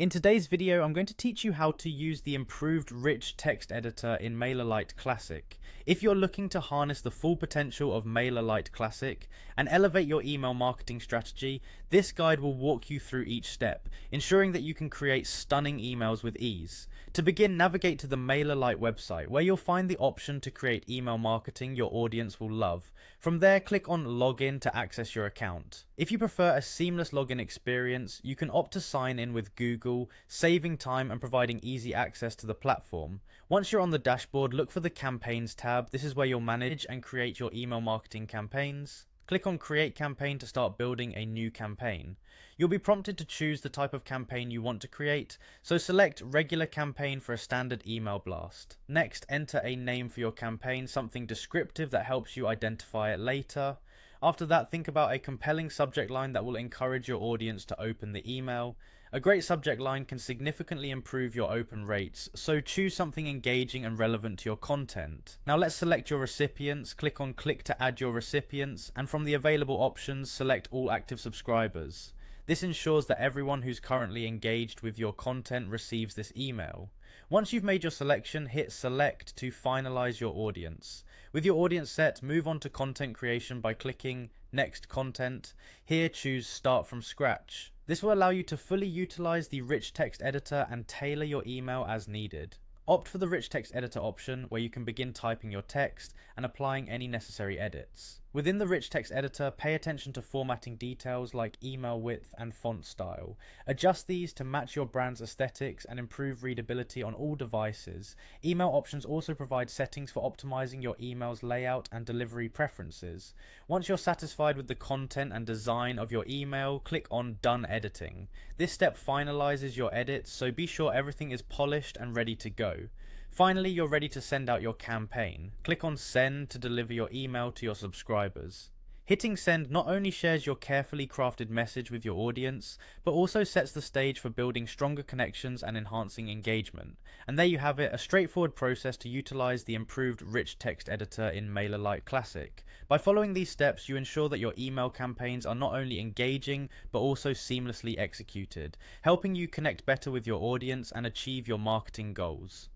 In today's video, I'm going to teach you how to use the improved rich text editor in Mailerlite Classic. If you're looking to harness the full potential of Mailerlite Classic and elevate your email marketing strategy, this guide will walk you through each step, ensuring that you can create stunning emails with ease. To begin, navigate to the Mailerlite website, where you'll find the option to create email marketing your audience will love. From there, click on Login to access your account. If you prefer a seamless login experience, you can opt to sign in with Google, saving time and providing easy access to the platform. Once you're on the dashboard, look for the Campaigns tab. This is where you'll manage and create your email marketing campaigns. Click on Create Campaign to start building a new campaign. You'll be prompted to choose the type of campaign you want to create, so select Regular Campaign for a standard email blast. Next, enter a name for your campaign, something descriptive that helps you identify it later. After that, think about a compelling subject line that will encourage your audience to open the email. A great subject line can significantly improve your open rates, so choose something engaging and relevant to your content. Now let's select your recipients. Click on Click to add your recipients, and from the available options, select All Active Subscribers. This ensures that everyone who's currently engaged with your content receives this email. Once you've made your selection, hit Select to finalize your audience. With your audience set, move on to content creation by clicking Next Content. Here, choose Start from Scratch. This will allow you to fully utilize the rich text editor and tailor your email as needed. Opt for the rich text editor option, where you can begin typing your text and applying any necessary edits. Within the rich text editor, pay attention to formatting details like email width and font style. Adjust these to match your brand's aesthetics and improve readability on all devices. Email options also provide settings for optimizing your email's layout and delivery preferences. Once you're satisfied with the content and design of your email, click on Done Editing. This step finalizes your edits, so be sure everything is polished and ready to go. Finally, you're ready to send out your campaign. Click on Send to deliver your email to your subscribers. Hitting send not only shares your carefully crafted message with your audience, but also sets the stage for building stronger connections and enhancing engagement. And there you have it, a straightforward process to utilize the improved rich text editor in Mailerlite Classic. By following these steps, you ensure that your email campaigns are not only engaging, but also seamlessly executed, helping you connect better with your audience and achieve your marketing goals.